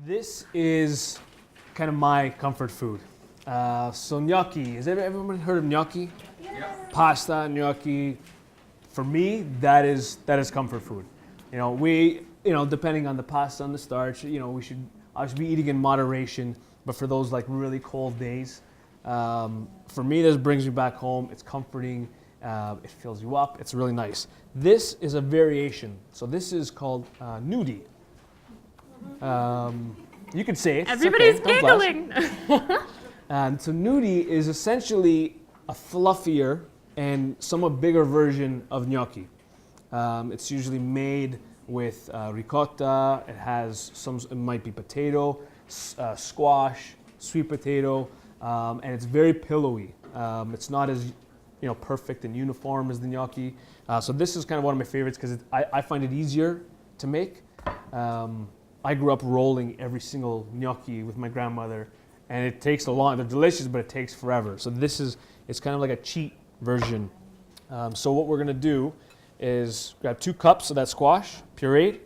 This is kind of my comfort food. So gnocchi, has everyone heard of gnocchi? Yes. Pasta, gnocchi. For me, that is comfort food. Depending on the pasta and the starch, we should obviously be eating in moderation. But for those like really cold days, for me, this brings me back home. It's comforting. It fills you up. It's really nice. This is a variation. So this is called Gnudi. You can say it. Everybody's giggling. And so Gnudi is essentially a fluffier and somewhat bigger version of gnocchi. It's usually made with ricotta. It might be potato, squash, sweet potato, and it's very pillowy. It's not as perfect and uniform as the gnocchi. So this is kind of one of my favorites because I find it easier to make. I grew up rolling every single gnocchi with my grandmother, and it takes they're delicious, but it takes forever. So it's kind of like a cheat version. So what we're gonna do is grab 2 cups of that squash, pureed.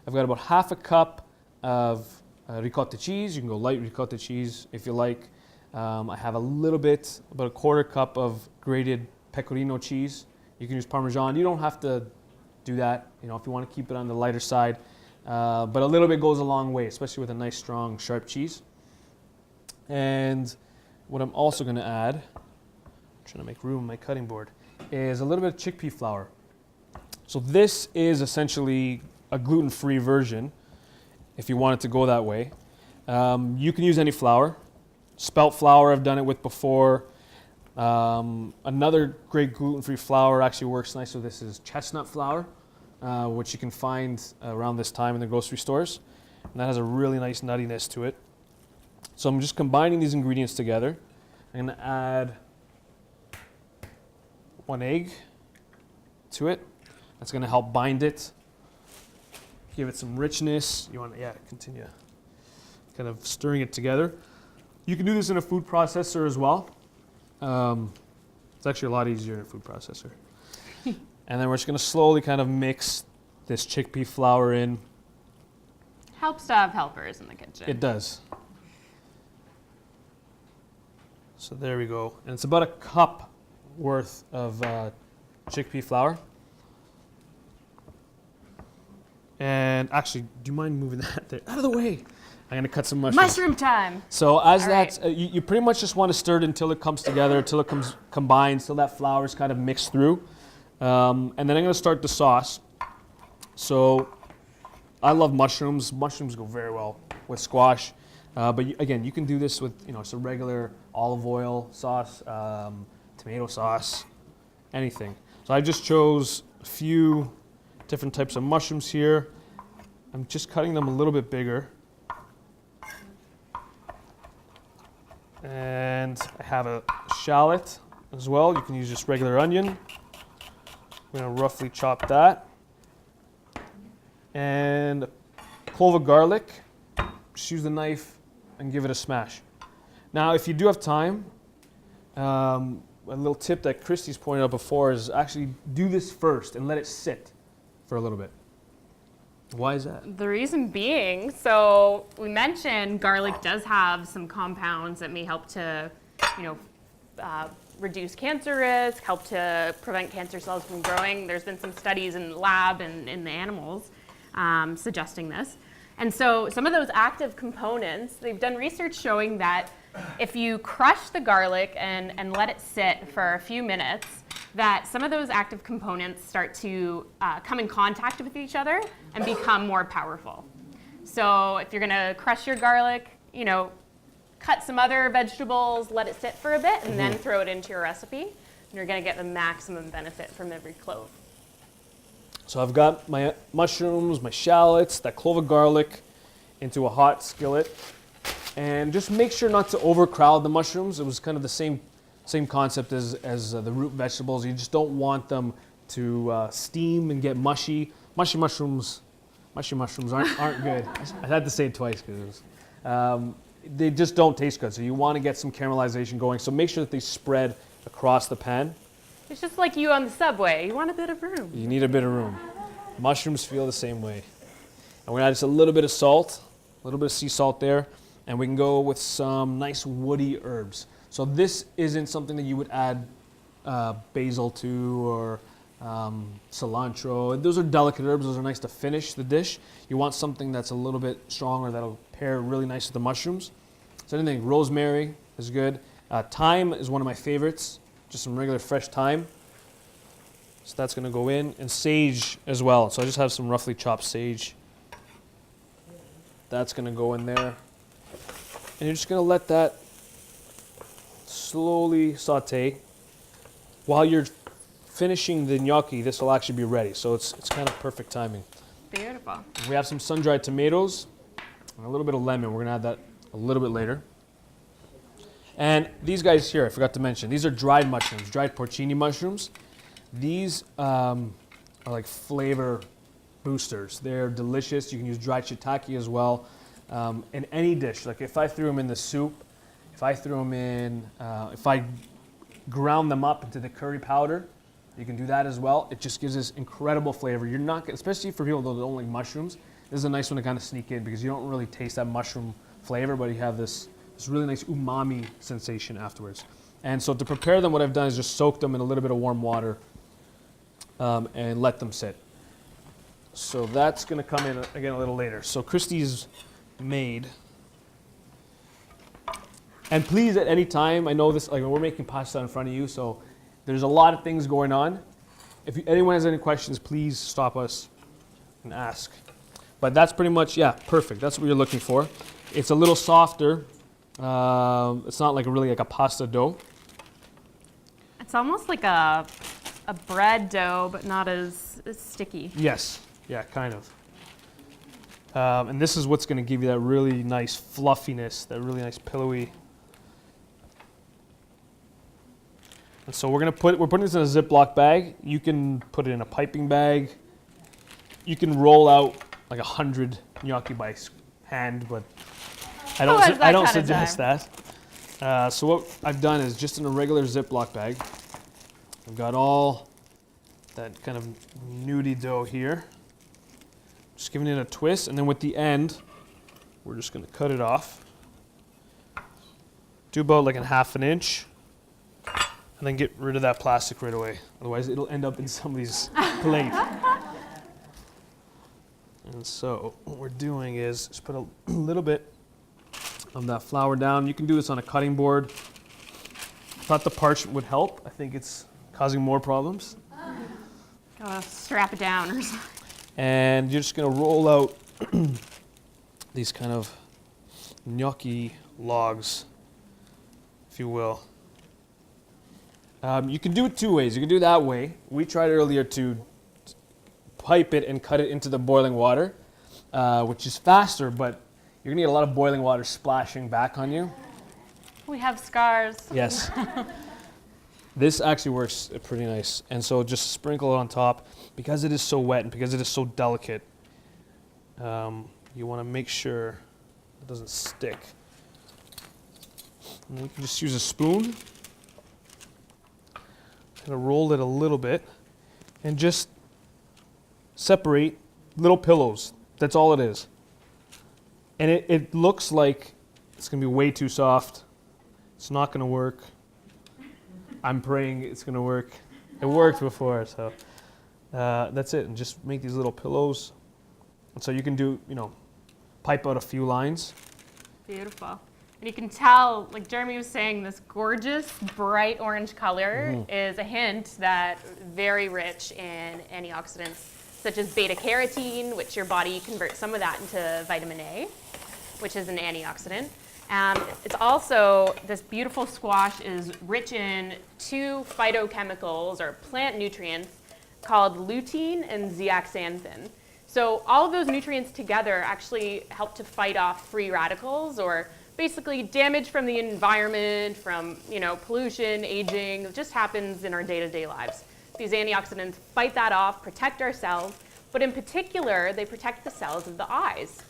I've got about half a cup of ricotta cheese. You can go light ricotta cheese if you like. I have about a quarter cup of grated pecorino cheese. You can use Parmesan. You don't have to do that, if you want to keep it on the lighter side. But a little bit goes a long way, especially with a nice, strong, sharp cheese. And what I'm also going to add, I'm trying to make room on my cutting board, is a little bit of chickpea flour. So this is essentially a gluten-free version, if you want it to go that way. You can use any flour. Spelt flour I've done it with before. Another great gluten-free flour actually works nice with this is chestnut flour, which you can find around this time in the grocery stores. And that has a really nice nuttiness to it. So I'm just combining these ingredients together. I'm going to add 1 egg to it. That's going to help bind it, give it some richness. You want to, continue kind of stirring it together. You can do this in a food processor as well. It's actually a lot easier in a food processor. And then we're just going to slowly kind of mix this chickpea flour in. Helps to have helpers in the kitchen. It does. So there we go. And it's about a cup worth of chickpea flour. And actually, do you mind moving that there? Out of the way. I'm going to cut some mushrooms. Mushroom time. So you pretty much just want to stir it until it comes together, until it combines, till that flour is kind of mixed through. And then I'm going to start the sauce. So I love mushrooms. Mushrooms go very well with squash. But again, you can do this with just a regular olive oil sauce, tomato sauce, anything. So I just chose a few different types of mushrooms here. I'm just cutting them a little bit bigger. And I have a shallot as well. You can use just regular onion. I'm going to roughly chop that. And a clove of garlic. Just use the knife and give it a smash. Now, if you do have time, a little tip that Christy's pointed out before is actually do this first and let it sit for a little bit. Why is that? The reason being, so we mentioned garlic does have some compounds that may help to, reduce cancer risk, help to prevent cancer cells from growing. There's been some studies in the lab and in the animals suggesting this. And so some of those active components, they've done research showing that if you crush the garlic and let it sit for a few minutes, that some of those active components start to come in contact with each other and become more powerful. So if you're gonna crush your garlic, cut some other vegetables, let it sit for a bit, and then throw it into your recipe, and you're gonna get the maximum benefit from every clove. So I've got my mushrooms, my shallots, that clove of garlic into a hot skillet. And just make sure not to overcrowd the mushrooms. It was kind of the same concept as the root vegetables. You just don't want them to steam and get mushy. Mushy mushrooms aren't good. I had to say it twice because they just don't taste good. So you want to get some caramelization going. So make sure that they spread across the pan. It's just like you on the subway. You want a bit of room. You need a bit of room. Mushrooms feel the same way. And we're going to add just a little bit of salt, little bit of sea salt there, and we can go with some nice woody herbs. So this isn't something that you would add basil to or cilantro. Those are delicate herbs. Those are nice to finish the dish. You want something that's a little bit stronger that'll pair really nice with the mushrooms. So anything, rosemary is good. Thyme is one of my favorites. Just some regular fresh thyme. So that's going to go in, and sage as well. So I just have some roughly chopped sage. That's going to go in there. And you're just going to let that slowly saute. While you're finishing the gnocchi, this will actually be ready. So it's kind of perfect timing. Beautiful. We have some sun-dried tomatoes and a little bit of lemon. We're going to add that a little bit later. And these guys here, I forgot to mention, these are dried mushrooms, dried porcini mushrooms. These are like flavor boosters. They're delicious. You can use dried shiitake as well. In any dish, like if I threw them in the soup, if I threw them in, if I ground them up into the curry powder, you can do that as well. It just gives this incredible flavor. You're not, especially for people that don't like mushrooms, this is a nice one to kind of sneak in because you don't really taste that mushroom flavor, but you have this really nice umami sensation afterwards. And so to prepare them, what I've done is just soak them in a little bit of warm water and let them sit. So that's going to come in again a little later. So Christy's made. And please, at any time, I know this, like we're making pasta in front of you, so there's a lot of things going on. If anyone has any questions, please stop us and ask. But that's pretty much, yeah, perfect. That's what you're looking for. It's a little softer. It's not like really like a pasta dough. It's almost like a bread dough, but not as sticky. Yes, yeah, kind of. And this is what's going to give you that really nice fluffiness, that really nice pillowy. And so we're putting this in a Ziploc bag. You can put it in a piping bag. You can roll out like 100 gnocchi by hand, but I don't suggest that. So what I've done is just in a regular Ziploc bag, I've got all that kind of gnudi dough here. Just giving it a twist, and then with the end, we're just going to cut it off. Do about like a ½ inch, and then get rid of that plastic right away. Otherwise, it'll end up in somebody's plate. And so what we're doing is just put a little bit of that flour down. You can do this on a cutting board. I thought the parchment would help. I think it's causing more problems. Gotta strap it down or something. And you're just going to roll out these kind of gnocchi logs, if you will. You can do it two ways. You can do it that way. We tried earlier to pipe it and cut it into the boiling water, which is faster, but you're going to get a lot of boiling water splashing back on you. We have scars. Yes. This actually works pretty nice. And so just sprinkle it on top. Because it is so wet and because it is so delicate, you want to make sure it doesn't stick. And you can just use a spoon. Kind of roll it a little bit and just separate little pillows. That's all it is. And it looks like it's going to be way too soft. It's not going to work. I'm praying it's going to work. It worked before, so that's it. And just make these little pillows. And so you can do, pipe out a few lines. Beautiful. And you can tell, like Jeremy was saying, this gorgeous, bright orange color is a hint that very rich in antioxidants, such as beta-carotene, which your body converts some of that into vitamin A, which is an antioxidant. It's also, this beautiful squash is rich in two phytochemicals or plant nutrients called lutein and zeaxanthin. So all of those nutrients together actually help to fight off free radicals or basically damage from the environment, from pollution, aging. It just happens in our day-to-day lives. These antioxidants fight that off, protect our cells, but in particular, they protect the cells of the eyes.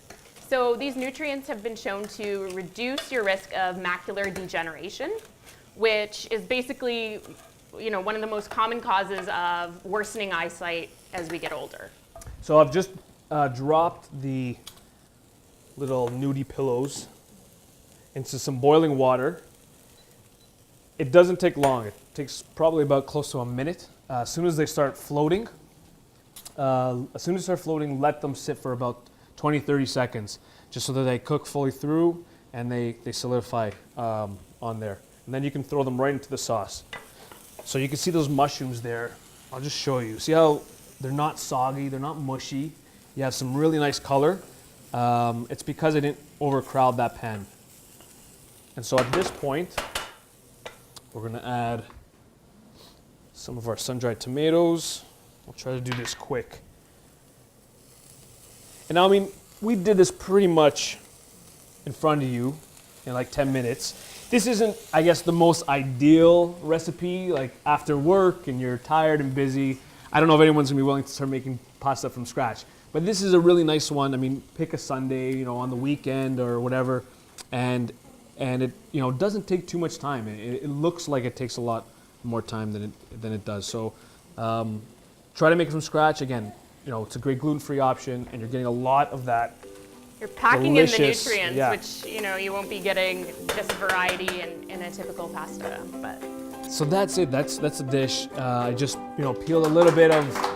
So these nutrients have been shown to reduce your risk of macular degeneration, which is basically, one of the most common causes of worsening eyesight as we get older. So I've just dropped the little Gnudi pillows into some boiling water. It doesn't take long. It takes probably about close to a minute. As soon as they start floating, let them sit for about 20, 30 seconds, just so that they cook fully through and they solidify on there. And then you can throw them right into the sauce. So you can see those mushrooms there. I'll just show you. See how they're not soggy, they're not mushy. You have some really nice color. It's because I didn't overcrowd that pan. And so at this point, we're gonna add some of our sun-dried tomatoes. I'll try to do this quick. And now, I mean, we did this pretty much in front of you in like 10 minutes. This isn't, I guess, the most ideal recipe, like after work and you're tired and busy. I don't know if anyone's gonna be willing to start making pasta from scratch, but this is a really nice one. I mean, pick a Sunday, you know, on the weekend or whatever, and it, you know, doesn't take too much time. It looks like it takes a lot more time than it does. So try to make it from scratch. Again, you know, it's a great gluten-free option, and you're getting a lot of that. You're packing delicious, in the nutrients, yeah. which, you know, you won't be getting this variety in a typical pasta. But So that's it. That's the dish. I just, you know, peeled a little bit of